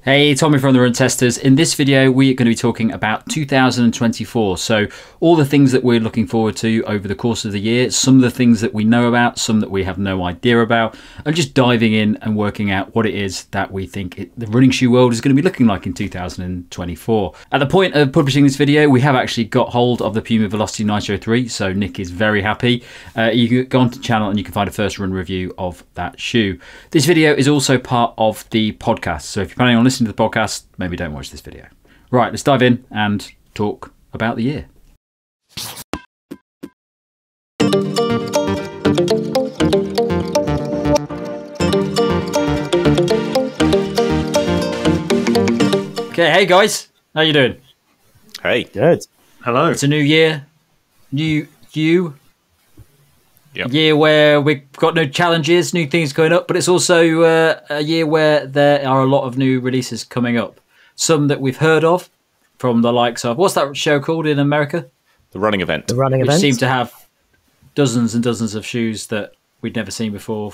Hey, Tommy from the Run Testers. In this video, we are going to be talking about 2024. So all the things that we're looking forward to over the course of the year, some of the things that we know about, some that we have no idea about, and just diving in and working out what it is that we think the running shoe world is going to be looking like in 2024. At the point of publishing this video, we have actually got hold of the Puma Velocity Nitro 3, so Nick is very happy. You can go onto the channel and you can find a first run review of that shoe. This video is also part of the podcast, so if you're planning on listening to the podcast, maybe don't watch this video. Right, let's dive in and talk about the year. Okay, hey guys, how you doing? Hey. Good. Hello. It's a new year, new you. Yep. A year where we've got no challenges, new things going up, but it's also a year where there are a lot of new releases coming up. Some that we've heard of from the likes of, what's that show called in America? The running event. The running Which event. seem to have dozens and dozens of shoes that we'd never seen before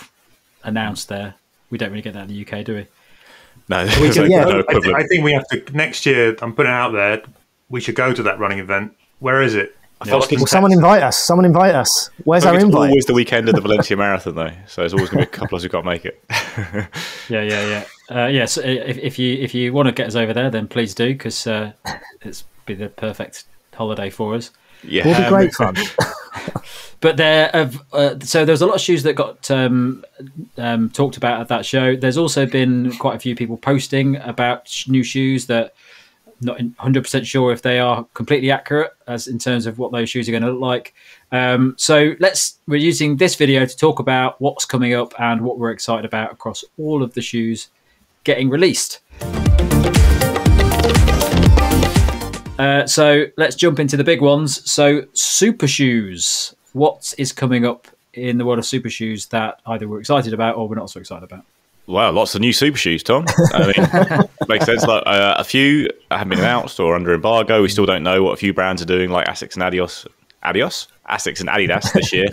announced there. We don't really get that in the UK, do we? No, We can- yeah. no equivalent. I think we have to, next year, I'm putting it out there, we should go to that running event. Where is it? Well, someone invite us. Someone invite us. Where's our It's invite? always the weekend of the Valencia Marathon, though, so there's always going to be a couple of us who can't make it. Yeah. So if you want to get us over there, then please do, because it's be the perfect holiday for us. Yeah, Will be great fun. But so there's a lot of shoes that got talked about at that show. There's also been quite a few people posting about new shoes that not 100% sure if they are completely accurate as in terms of what those shoes are going to look like. So we're using this video to talk about what's coming up and what we're excited about across all of the shoes getting released. So let's jump into the big ones. So super shoes. What is coming up in the world of super shoes that either we're excited about or we're not so excited about? Wow, lots of new super shoes, Tom. I mean, makes sense. Like a few haven't been announced or under embargo. We still don't know what a few brands are doing, like Asics and Asics and Adidas this year.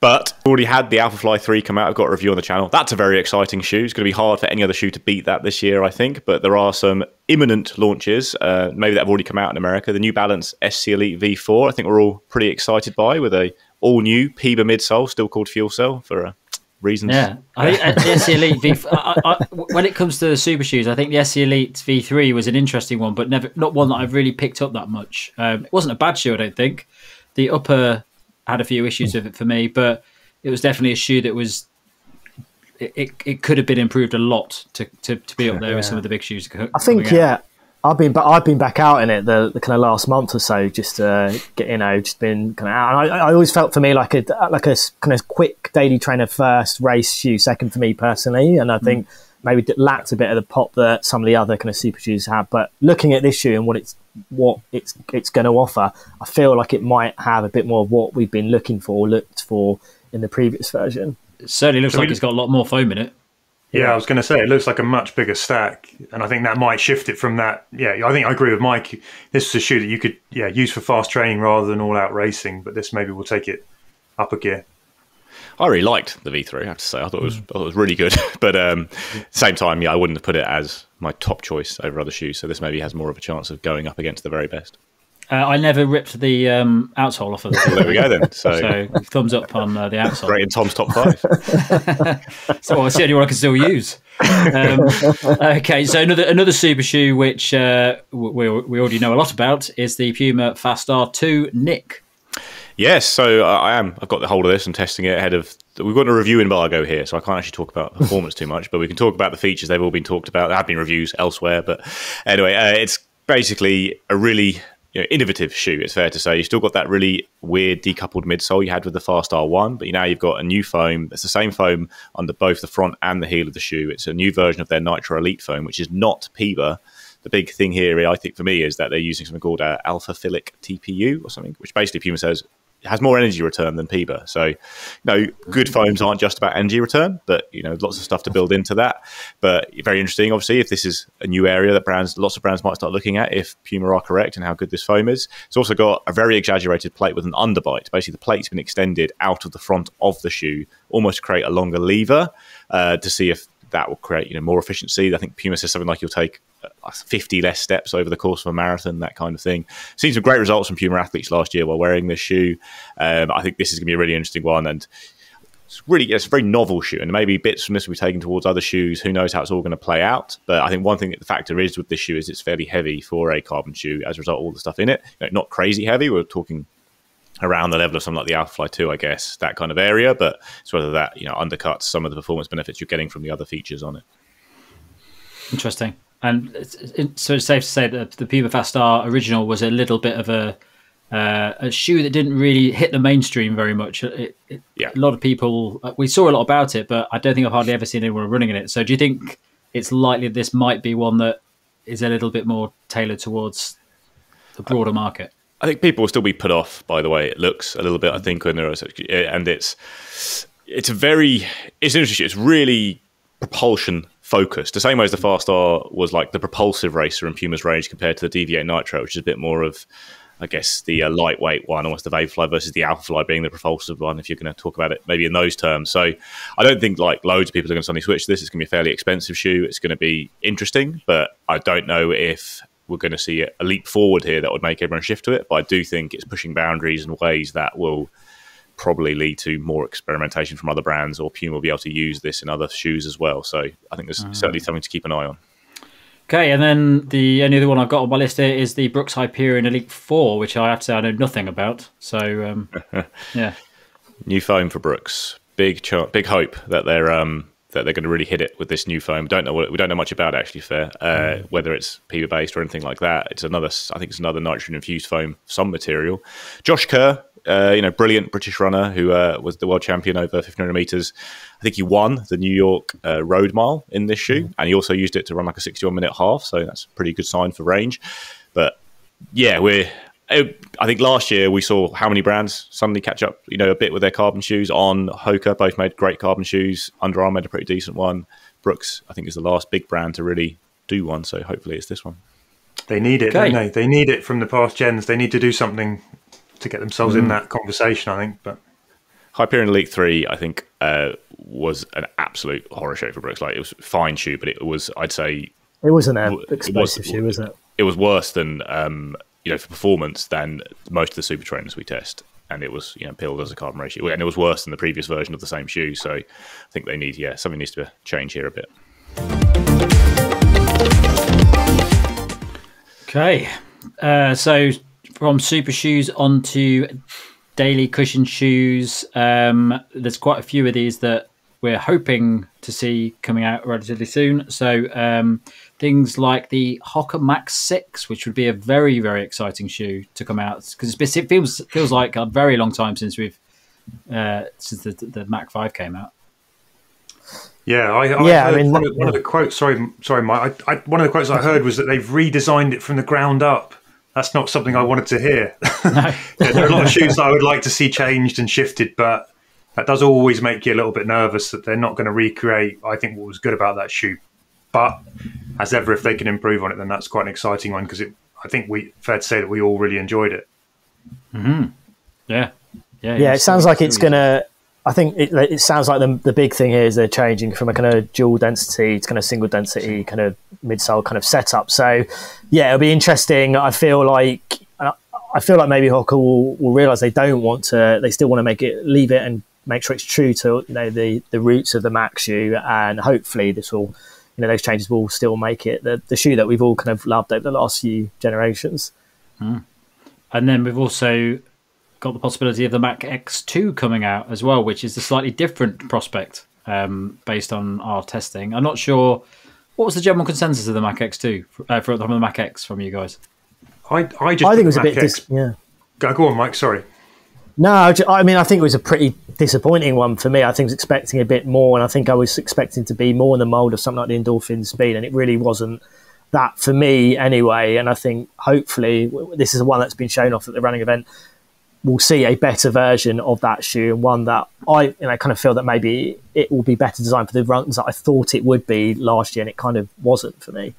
But already had the Alphafly 3 come out. I've got a review on the channel. That's a very exciting shoe. It's going to be hard for any other shoe to beat that this year, I think. But there are some imminent launches, maybe that have already come out in America. The New Balance SC Elite V4, I think we're all pretty excited by, with a all-new Puma midsole, still called Fuel Cell for reasons. Yeah, I think the SC Elite V. When it comes to the super shoes, I think the SC Elite V3 was an interesting one, but not one that I've really picked up that much. It wasn't a bad shoe, I don't think. The upper had a few issues with it for me, but it was definitely a shoe that was. It could have been improved a lot to be up there with some of the big shoes. I think I've been back out in it the kind of last month or so, just just been kind of out. And I always felt for me like a kind of quick daily trainer first, race shoe second for me personally, and I think maybe it lacked a bit of the pop that some of the other kind of super shoes have. But looking at this shoe and what it's going to offer, I feel like it might have a bit more of what we've been looked for in the previous version. It certainly looks like it's got a lot more foam in it. Yeah, I was going to say, it looks like a much bigger stack, and I think that might shift it from that. Yeah, I think I agree with Mike. This is a shoe that you could use for fast training rather than all-out racing, but this maybe will take it up a gear. I really liked the V3, I have to say. I thought it was really good. But same time, I wouldn't have put it as my top choice over other shoes, so this maybe has more of a chance of going up against the very best. I never ripped the outsole off of the There we go then. So thumbs up on the outsole. Great in Tom's top 5. So it's the only one I can still use. Okay, so another super shoe which we already know a lot about is the Puma Fast R2 Nick. Yes, so I've got the hold of this and testing it ahead of. We've got a review embargo here, so I can't actually talk about performance too much, but we can talk about the features. They've all been talked about. There have been reviews elsewhere, but anyway, it's basically a really innovative shoe, it's fair to say. You've still got that really weird decoupled midsole you had with the Fast R1, but now you've got a new foam. It's the same foam under both the front and the heel of the shoe. It's a new version of their Nitro Elite foam, which is not Puma. The big thing here, I think, for me, is that they're using something called alphaphilic TPU or something, which basically Puma says has more energy return than Puma. So, good foams aren't just about energy return, but lots of stuff to build into that. But very interesting, obviously, if this is a new area that lots of brands might start looking at, if Puma are correct and how good this foam is. It's also got a very exaggerated plate with an underbite. Basically, the plate's been extended out of the front of the shoe, almost to create a longer lever to see if that will create more efficiency. I think Puma says something like you'll take 50 less steps over the course of a marathon, that kind of thing. Seen some great results from Puma athletes last year while wearing this shoe. I think this is going to be a really interesting one, and it's a very novel shoe, and maybe bits from this will be taken towards other shoes. Who knows how it's all going to play out? But I think one thing that the factor is with this shoe is it's fairly heavy for a carbon shoe. As a result, all the stuff in it, not crazy heavy. We're talking around the level of something like the Alphafly 2, I guess, that kind of area. But it's whether that undercuts some of the performance benefits you're getting from the other features on it. Interesting. And so it's safe to say that the Puma Fast Star original was a little bit of a shoe that didn't really hit the mainstream very much. A lot of people, we saw a lot about it, but I don't think I've hardly ever seen anyone running in it. So do you think it's likely this might be one that is a little bit more tailored towards the broader market? I think people will still be put off by the way it looks a little bit, I think, when there is, and it's interesting. It's really propulsion focused, the same way as the Fast Star was like the propulsive racer in Puma's range compared to the DV8 Nitro, which is a bit more of, I guess, the lightweight one, almost the Vaporfly versus the Alphafly being the propulsive one, if you're going to talk about it maybe in those terms. So I don't think like loads of people are going to suddenly switch to this. It's going to be a fairly expensive shoe. It's going to be interesting, but I don't know if we're going to see a leap forward here that would make everyone shift to it. But I do think it's pushing boundaries in ways that will probably lead to more experimentation from other brands, or Puma will be able to use this in other shoes as well. So I think there's certainly something to keep an eye on. Okay, and then the only other one I've got on my list here is the Brooks Hyperion Elite 4, which I have to say I know nothing about. So, yeah. New foam for Brooks. Big hope that they're going to really hit it with this new foam. We don't know much about it, actually, whether it's Puma based or anything like that. I think it's another nitrogen infused foam, some material. Josh Kerr, brilliant British runner who was the world champion over 1500 meters. I think he won the New York road mile in this shoe, and he also used it to run like a 61-minute half. So that's a pretty good sign for range. But yeah, I think last year we saw how many brands suddenly catch up, a bit with their carbon shoes. On Hoka, both made great carbon shoes. Under Armour made a pretty decent one. Brooks, I think, is the last big brand to really do one. So hopefully it's this one. They need it, don't they? They need it from the past gens. They need to do something to get themselves in that conversation, I think. But Hyperion Elite 3, I think, was an absolute horror show for Brooks. Like, it was a fine shoe, but it was, I'd say... It wasn't an explosive shoe, was it? It was worse than, for performance than most of the super trainers we test. And it was, billed as a carbon ratio. And it was worse than the previous version of the same shoe. So I think they need, something needs to change here a bit. Okay. So from super shoes onto daily cushion shoes, there's quite a few of these that we're hoping to see coming out relatively soon. So things like the Hoka Max 6, which would be a very, very exciting shoe to come out, because it feels like a very long time since since the Mac 5 came out. Yeah, I heard one of the quotes. Sorry, Mike. One of the quotes I heard was that they've redesigned it from the ground up. That's not something I wanted to hear. No. There are a lot of shoes that I would like to see changed and shifted, but that does always make you a little bit nervous that they're not going to recreate, I think, what was good about that shoe. But as ever, if they can improve on it, then that's quite an exciting one, because I think fair to say that we all really enjoyed it. Mm-hmm. Yeah. It sounds like it's going to... I think it sounds like the big thing here is they're changing from a kind of dual density to kind of single density kind of midsole kind of setup. So, yeah, it'll be interesting. I feel like maybe Hoka will realise they don't want to. They still want to leave it and make sure it's true to the roots of the Mac shoe, and hopefully this will, those changes will still make it the shoe that we've all kind of loved over the last few generations. And then we've also got the possibility of the Mac X2 coming out as well, which is a slightly different prospect based on our testing. I'm not sure, what was the general consensus of the Mac X2 from the Mac X from you guys? I think it was a bit Go on, Mike, sorry. No, I mean, I think it was a pretty disappointing one for me. I think I was expecting a bit more, and I think I was expecting to be more in the mould of something like the Endorphin Speed, and it really wasn't that for me anyway. And I think hopefully this is the one that's been shown off at the running event. We'll see a better version of that shoe, and one that I kind of feel that maybe it will be better designed for the runs that I thought it would be last year, and it kind of wasn't for me.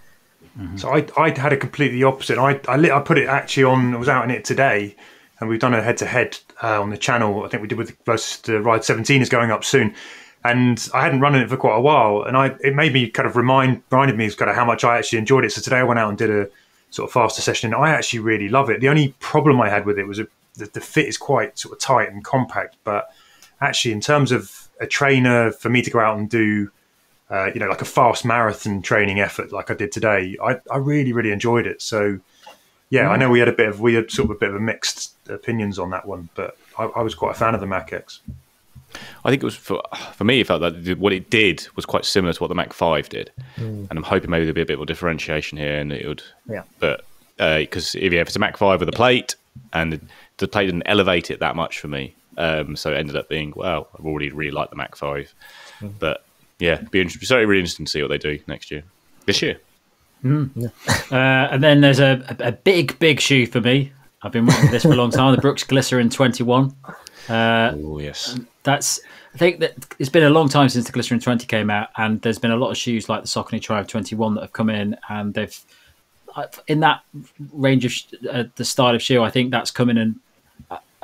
Mm-hmm. So I had a completely opposite. I put it actually on. I was out in it today, and we've done a head-to-head on the channel. I think we did with versus the Ride 17 is going up soon, and I hadn't run in it for quite a while, and it made me kind of reminded me of kind of how much I actually enjoyed it. So today I went out and did a sort of faster session, and I actually really love it. The only problem I had with it was the fit is quite sort of tight and compact, but actually in terms of a trainer for me to go out and do like a fast marathon training effort like I did today, I really, really enjoyed it. So yeah, I know we had sort of a bit of a mixed opinions on that one, but I was quite a fan of the Mac X. I think it was for me. It felt that what it did was quite similar to what the Mac 5 did, and I'm hoping maybe there'll be a bit more differentiation here, and it would. Yeah. But because if it's a Mac 5 with a plate, and the plate didn't elevate it that much for me, so it ended up being I've already really liked the Mac 5, but yeah, it'd be really interesting to see what they do this year. And then there's a big shoe for me. I've been waiting for this for a long time. The Brooks Glycerin 21. Oh yes, I think that it's been a long time since the Glycerin 20 came out, and there's been a lot of shoes like the Saucony Triumph 21 that have come in, and they've in that range of the style of shoe. I think that's come in and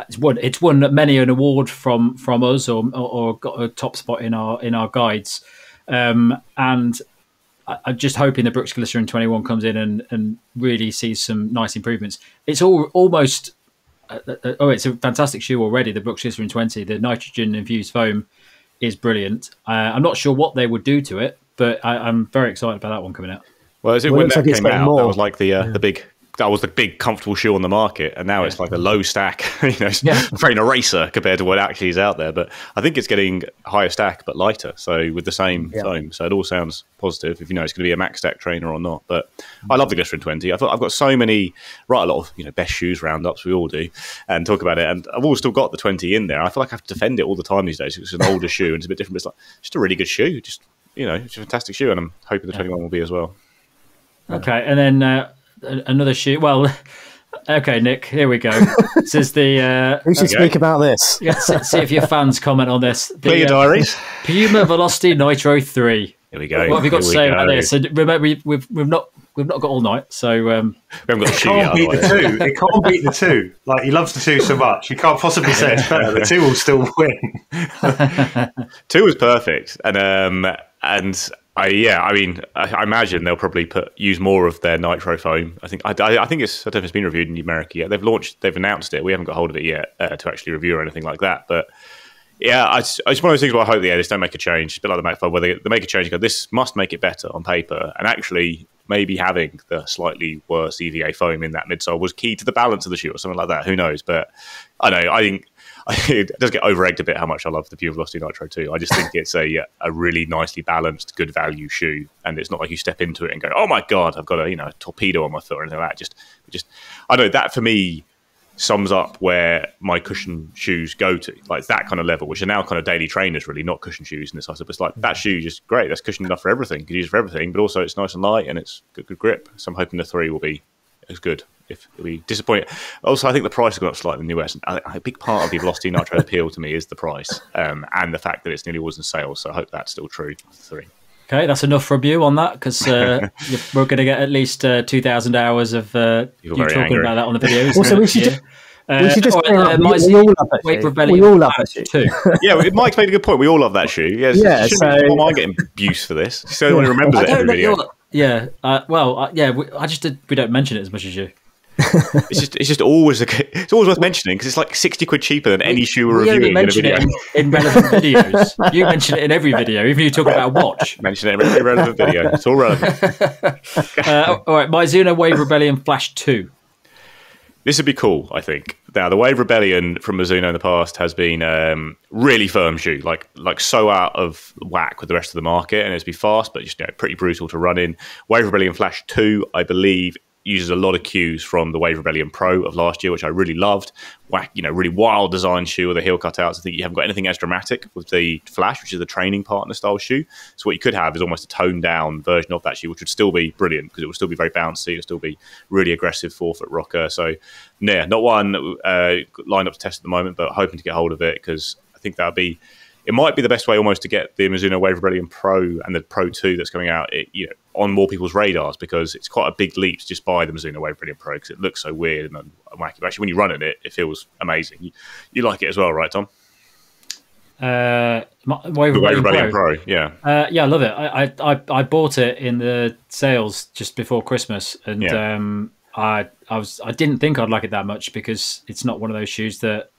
it's won many an award from us or got a top spot in our guides, and I'm just hoping the Brooks Glycerin 21 comes in and really sees some nice improvements. It's almost it's a fantastic shoe already. The Brooks Glycerin 20, the nitrogen infused foam is brilliant. I'm not sure what they would do to it, but I'm very excited about that one coming out. Well, when that came out, that was like the big comfortable shoe on the market, and now it's like a low stack, trainer racer compared to what actually is out there. But I think it's getting higher stack but lighter, so with the same foam. So it all sounds positive if it's going to be a max stack trainer or not. But I love the Glycerin 20. I've got so many, a lot of best shoes roundups, we all do, and talk about it. And I've always still got the 20 in there. I feel like I have to defend it all the time these days. It's an older shoe and it's a bit different. But it's like just a really good shoe. It's a fantastic shoe, and I'm hoping the 21 will be as well. Okay, and then another shoe. Well, okay, Nick, here we go. This is the. We should speak about this. See if your fans comment on this. Clear your diaries. Puma Velocity Nitro 3. Here we go. What have you got to say about this? So remember, we've not got all night, so we haven't got it can't beat the two. It can't beat the two. Like, he loves the two so much, you can't possibly say it's better. The two will still win. 2 was perfect, and I imagine they'll probably use more of their nitro foam. I think I don't know if it's been reviewed in America yet. They've announced it. We haven't got hold of it yet to actually review or anything like that. But yeah, it's one of those things where I hope they just don't make a change. It's a bit like the Mac 5, where they make a change. Go, this must make it better on paper, and actually maybe having the slightly worse EVA foam in that midsole was key to the balance of the shoe or something like that. Who knows? But I know. I think. It does get over-egged a bit how much I love the Puma Velocity Nitro 2. I just think it's a really nicely balanced, good value shoe, and it's not like you step into it and go, "Oh my god, I've got a torpedo on my foot" or anything like that. Just I don't know, that for me sums up where my cushion shoes go to, like that kind of level, which are now kind of daily trainers, really, not cushion shoes in this. I suppose like that shoe just great. That's cushion enough for everything. You can use it for everything, but also it's nice and light and it's good grip. So I'm hoping the 3 will be as good. If it'll be disappointing. Also, I think the price has gone up slightly in the US. A big part of the Velocity Nitro appeal to me is the price and the fact that it's nearly always in sale. So I hope that's still true. 3. Okay, that's enough from you on that, because we're going to get at least 2,000 hours of you talking angry about that on the video. Also, we should just we all love that shoe too. Yeah, Mike's made a good point. We all love that shoe. Yes, so I don't mind getting abuse for this. So anyone remembers it every video. Yeah, we don't mention it as much as you. It's just always it's always worth mentioning because it's like 60 quid cheaper than any shoe we're reviewing in a video. In relevant videos, you mention it in every video, even if you talk about a watch. Mention it in every relevant video. It's all relevant. All right, Mizuno Wave Rebellion Flash 2. This would be cool, I think. Now, the Wave Rebellion from Mizuno in the past has been really firm shoe, like so out of whack with the rest of the market, and it's be fast, but just pretty brutal to run in. Wave Rebellion Flash 2, I believe, uses a lot of cues from the Wave Rebellion Pro of last year, which I really loved. Really wild design shoe with the heel cutouts. I think you haven't got anything as dramatic with the Flash, which is the training partner style shoe. So what you could have is almost a toned down version of that shoe, which would still be brilliant because it would still be very bouncy. It would still be really aggressive 4-foot rocker. So yeah, not one lined up to test at the moment, but hoping to get hold of it because I think that would be. It might be the best way almost to get the Mizuno Wave Rebellion Pro and the Pro 2 that's coming out on more people's radars because it's quite a big leap to just buy the Mizuno Wave Rebellion Pro because it looks so weird and wacky. But actually, when you run in it, it feels amazing. You like it as well, right, Tom? The Wave Rebellion Pro, yeah. Yeah, I love it. I bought it in the sales just before Christmas, and I didn't think I'd like it that much because it's not one of those shoes that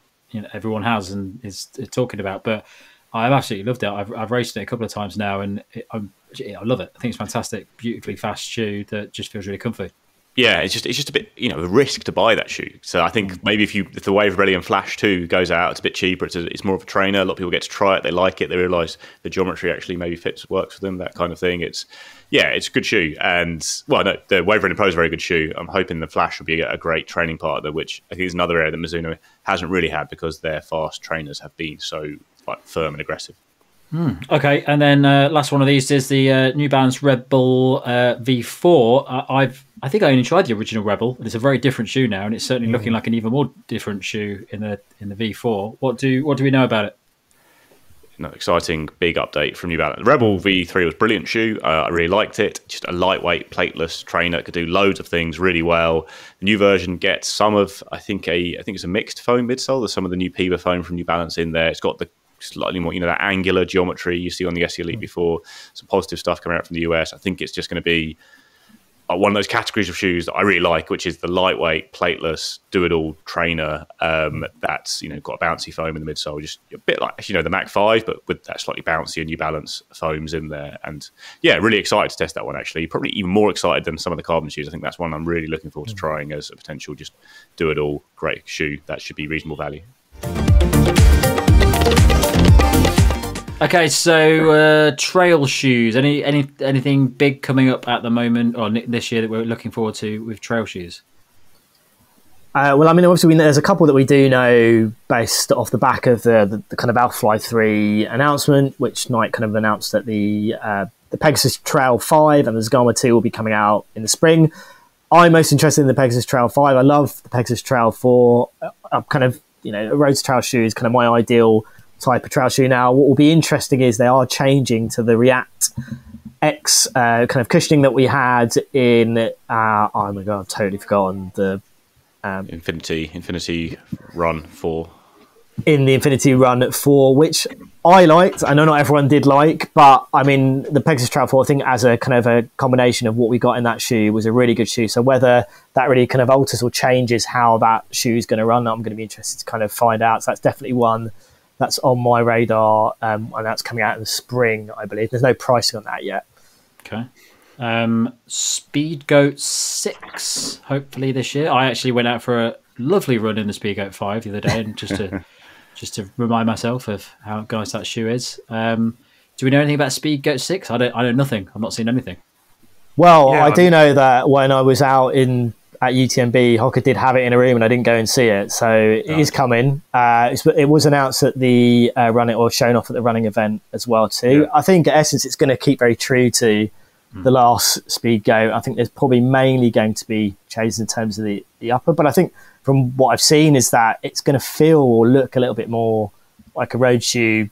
everyone has and is talking about. But I've absolutely loved it. I've raced it a couple of times now, and I love it. I think it's fantastic, beautifully fast shoe that just feels really comfy. Yeah, it's just a bit, a risk to buy that shoe. So I think maybe if the Wave Rebellion Flash 2 goes out, it's a bit cheaper. It's more of a trainer. A lot of people get to try it. They like it. They realise the geometry actually maybe works for them, that kind of thing. It's a good shoe. And, well, no, the Wave Rebellion Pro is a very good shoe. I'm hoping the Flash will be a great training partner, which I think is another area that Mizuno hasn't really had because their fast trainers have been so firm and aggressive. Okay, and then last one of these is the New Balance Rebel V4. I think I only tried the original Rebel, and it's a very different shoe now, and it's certainly looking like an even more different shoe in the V4. What do we know about it? Exciting big update from New Balance. The Rebel V3 was a brilliant shoe. I really liked it. Just a lightweight, plateless trainer. It could do loads of things really well. The new version gets some of, I think it's a mixed foam midsole. There's some of the new Piba foam from New Balance in there. It's got the slightly more, that angular geometry you see on the SE Elite before. Some positive stuff coming out from the US. I think it's just going to be one of those categories of shoes that I really like, which is the lightweight, plateless, do-it-all trainer that's got a bouncy foam in the midsole, just a bit like the Mach 5, but with that slightly bouncier New Balance foams in there. And yeah, really excited to test that one actually. Probably even more excited than some of the carbon shoes. I think that's one I'm really looking forward to trying as a potential just do-it-all great shoe that should be reasonable value. Okay, so trail shoes. Anything big coming up at the moment or this year that we're looking forward to with trail shoes? Well, I mean, obviously, there's a couple that we do know based off the back of the kind of Alphafly 3 announcement, which Nike kind of announced that the Pegasus Trail 5 and the Zagama 2 will be coming out in the spring. I'm most interested in the Pegasus Trail 5. I love the Pegasus Trail 4. I'm kind of, a road trail shoe is kind of my ideal type of trail shoe. Now, what will be interesting is they are changing to the React X kind of cushioning that we had in, oh my God, I've totally forgotten the... Infinity Run 4. In the Infinity Run 4, which I liked. I know not everyone did like, but I mean, the Pegasus Trail 4, I think as a kind of a combination of what we got in that shoe was a really good shoe. So whether that really kind of alters or changes how that shoe is going to run, I'm going to be interested to kind of find out. So that's definitely one that's on my radar, and that's coming out in the spring, I believe. There's no pricing on that yet. Okay. Speedgoat 6, hopefully this year. I actually went out for a lovely run in the Speedgoat 5 the other day, and just to remind myself of how nice that shoe is. Do we know anything about Speedgoat 6? I know nothing. I've not seen anything. Well, yeah, I do know that when I was out at UTMB, Hoka did have it in a room and I didn't go and see it. So it is coming. It was announced at the running, or shown off at the running event as well too. Yeah. I think at essence it's going to keep very true to the last Speedgoat. I think there's probably mainly going to be changes in terms of the upper, but I think from what I've seen is that it's going to feel or look a little bit more like a road shoe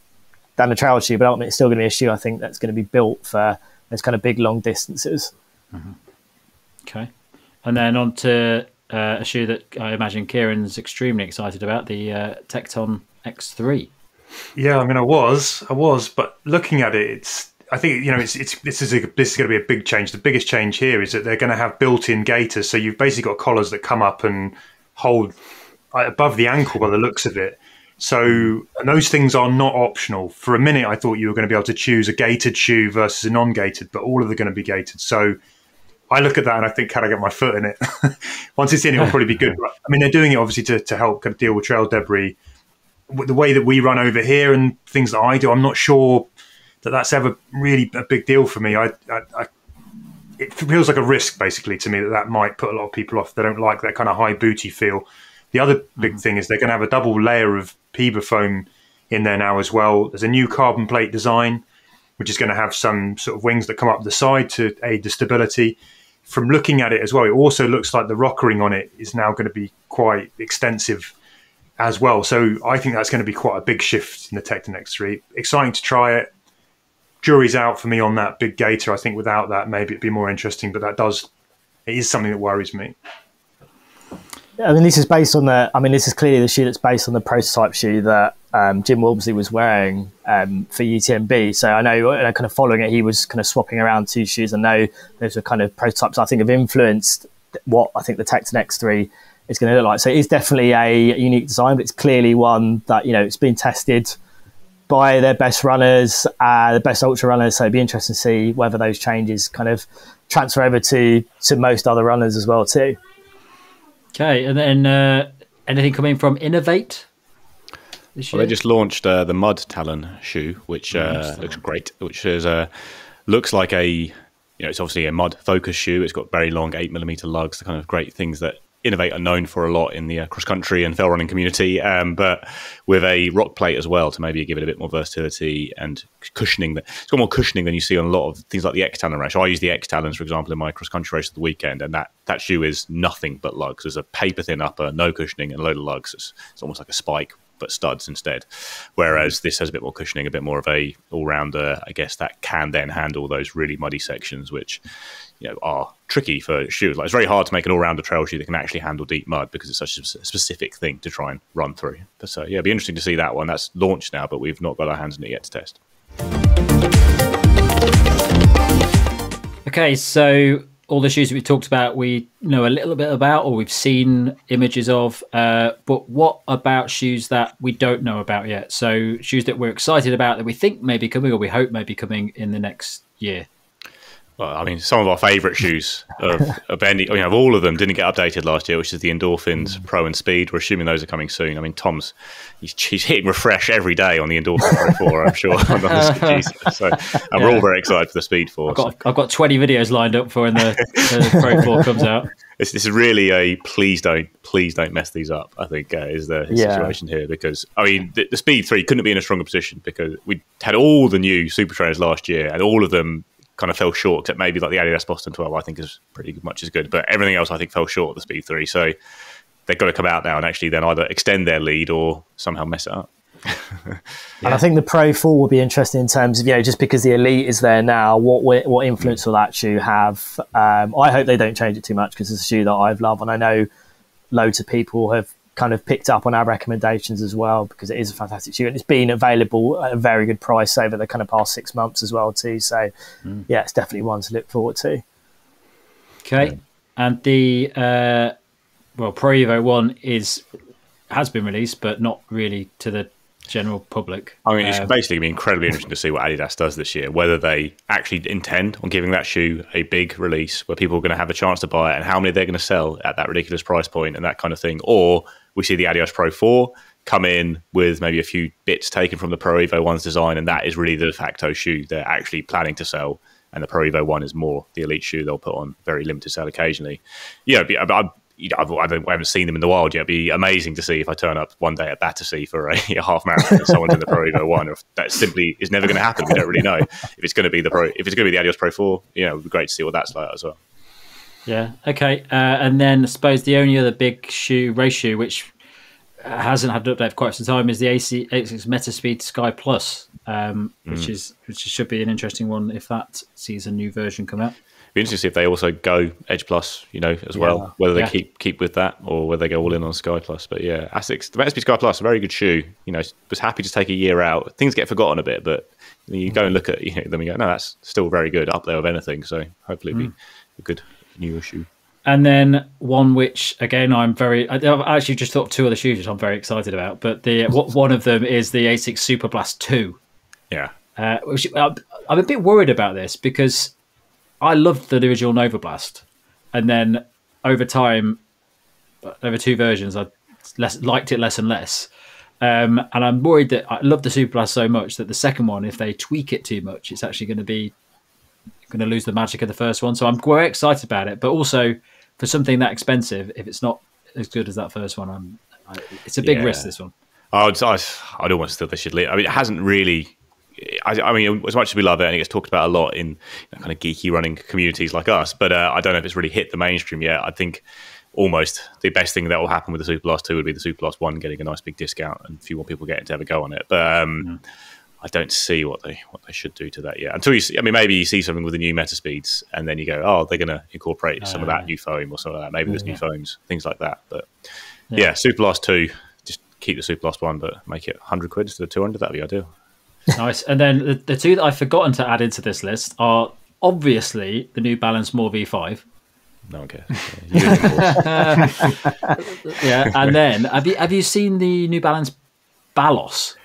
than a trail shoe, but ultimately it's still going to be a shoe I think that's going to be built for those kind of big long distances. Mm-hmm. Okay. And then on to a shoe that I imagine Kieran's extremely excited about, the Tecton X3. Yeah, I mean, I was, but looking at it, I think this is going to be a big change. The biggest change here is that they're going to have built-in gaiters, so you've basically got collars that come up and hold above the ankle by the looks of it. So, and those things are not optional. For a minute, I thought you were going to be able to choose a gated shoe versus a non-gated, but all of them are going to be gated. So I look at that and I think, can I get my foot in it? Once it's in, it'll probably be good. But, I mean, they're doing it obviously to help kind of deal with trail debris. The way that we run over here and things that I do, I'm not sure that that's ever really a big deal for me. It feels like a risk, basically, to me, that might put a lot of people off. They don't like that kind of high booty feel. The other big thing is they're going to have a double layer of Piba foam in there now as well. There's a new carbon plate design, which is going to have some sort of wings that come up the side to aid the stability. From looking at it as well, it also looks like the rockering on it is now going to be quite extensive as well. So I think that's going to be quite a big shift in the Tecton X3. Exciting to try it. Jury's out for me on that big gaiter. I think without that, maybe it'd be more interesting, but it is something that worries me. I mean, this is based on this is clearly the shoe that's based on the prototype shoe that Jim Walmsley was wearing for UTMB. So I know, kind of following it, he was kind of swapping around two shoes. I know those are kind of prototypes I think have influenced what I think the Tecton X3 is going to look like. So it is definitely a unique design, but it's clearly one that, it's been tested by their best runners, the best ultra runners. So it'd be interesting to see whether those changes kind of transfer over to most other runners as well too. Okay, and then anything coming from Innovate this year? Well, they just launched the Mud Talon shoe, which looks great. Which is looks like it's obviously a mud focused shoe. It's got very long 8mm lugs, the kind of great things that Innovate are known for a lot in the cross country and fell running community, but with a rock plate as well to maybe give it a bit more versatility and cushioning. It's got more cushioning than you see on a lot of things like the X Talon race. So I use the X Talons, for example, in my cross country race of the weekend, and that shoe is nothing but lugs. There's a paper thin upper, no cushioning, and a load of lugs. It's almost like a spike, but studs instead. Whereas this has a bit more cushioning, a bit more of a all-rounder, I guess, that can then handle those really muddy sections, which are tricky for shoes. Like, it's very hard to make an all-rounder trail shoe that can actually handle deep mud because it's such a specific thing to try and run through. But so it'd be interesting to see that one. That's launched now, but we've not got our hands on it yet to test. Okay, so all the shoes that we talked about, we know a little bit about, or we've seen images of. But what about shoes that we don't know about yet? So shoes that we're excited about that we think may be coming, or we hope may be coming in the next year. Well, I mean, some of our favourite shoes of all of them didn't get updated last year, which is the Endorphins Pro and Speed. We're assuming those are coming soon. I mean, he's hitting refresh every day on the Endorphin Pro 4, I'm sure. And we're all very excited for the Speed 4. I've got 20 videos lined up for when the Pro 4 comes out. This is really a please don't mess these up, I think, is the situation here. Because, I mean, the Speed 3 couldn't be in a stronger position because we had all the new super trainers last year and all of them kind of fell short, except maybe like the Adidas Boston 12 I think is pretty much as good, but everything else I think fell short of the Speed 3, so they've got to come out now and actually then either extend their lead or somehow mess it up. And I think the Pro 4 will be interesting in terms of, just because the Elite is there now, what influence will that shoe have? I hope they don't change it too much because it's a shoe that I've loved, and I know loads of people have kind of picked up on our recommendations as well because it is a fantastic shoe and it's been available at a very good price over the kind of past 6 months as well too. So it's definitely one to look forward to. Okay, and the Pro Evo 1 has been released, but not really to the general public. I mean, it's basically been incredibly interesting to see what Adidas does this year, whether they actually intend on giving that shoe a big release where people are going to have a chance to buy it and how many they're going to sell at that ridiculous price point and that kind of thing, or we see the Adidas Pro 4 come in with maybe a few bits taken from the Pro Evo 1's design, and that is really the de facto shoe they're actually planning to sell, and the Pro Evo 1 is more the elite shoe they'll put on very limited sale occasionally. I haven't seen them in the wild yet. It'd be amazing to see if I turn up one day at Battersea for a half marathon and someone's in the Pro Evo 1. Or if that simply is never going to happen. We don't really know if it's going to be the Adidas Pro 4. It would be great to see what that's like as well. Yeah. Okay. And then I suppose the only other big race shoe, which hasn't had an update for quite some time, is the ASICS Metaspeed Sky Plus, which should be an interesting one if that sees a new version come out. Be interesting to see if they also go Edge Plus, as well. Whether they keep with that or whether they go all in on Sky Plus. But yeah, ASICS, the Metaspeed Sky Plus, a very good shoe. Was happy to take a year out. Things get forgotten a bit, but you go and look at them and go, no, that's still very good, up there with anything. So hopefully it'll be a good newer shoe. And then one which, again, I've actually just thought of two other shoes which I'm very excited about. But one of them is the ASICS Super Blast 2. Yeah. Which I'm a bit worried about this because I loved the original Nova Blast, and then over time, over two versions, I liked it less and less. And I'm worried that I love the Super Blast so much that the second one, if they tweak it too much, it's actually going to lose the magic of the first one. So I'm very excited about it, but also for something that expensive, if it's not as good as that first one, it's a big risk. This one. I'd almost still they should leave. I mean, it hasn't really. I mean, as much as we love it, and it gets talked about a lot in kind of geeky running communities like us, but I don't know if it's really hit the mainstream yet. I think almost the best thing that will happen with the Super Blast 2 would be the Super Blast 1 getting a nice big discount and a few more people getting to have a go on it. But I don't see what they should do to that yet. Until you see, I mean, maybe you see something with the new meta speeds, and then you go, oh, they're going to incorporate some of that new foam or something like that. Maybe there's new foams, things like that. But yeah, Superlast 2, just keep the Superlast 1, but make it 100 quid instead of 200. That'd be ideal. Nice. And then the two that I've forgotten to add into this list are obviously the New Balance More V5. No one cares. Yeah, and then have you seen the New Balance Balos?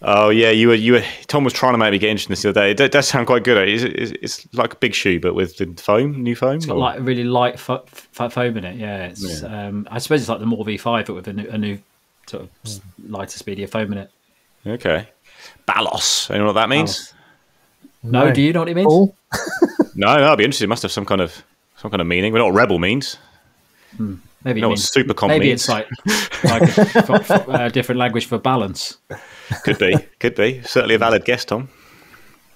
Oh yeah, you were. Tom was trying to make me get interested in this the other day. It does sound quite good. It's like a big shoe, but with the foam, new foam. It's got like a really light foam in it. Yeah, it's. I suppose it's like the More V5, but with a new sort of lighter, speedier foam in it. Okay, Balos. You know what that means? No, do you know what it means? No, I'd be interested. It must have some kind of meaning. We know what rebel means. Maybe what super comp maybe means. It's like a different language for balance. Could be. Certainly a valid guess, Tom.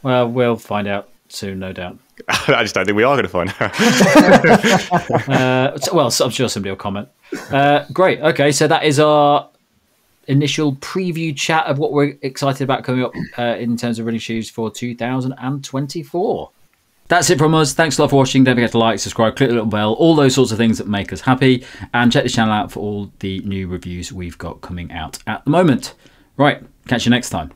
Well, we'll find out soon, no doubt. I just don't think we are going to find out. Well, I'm sure somebody will comment. Great. Okay, so that is our initial preview chat of what we're excited about coming up in terms of running shoes for 2024. That's it from us. Thanks a lot for watching. Don't forget to like, subscribe, click the little bell, all those sorts of things that make us happy. And check the channel out for all the new reviews we've got coming out at the moment. Right, catch you next time.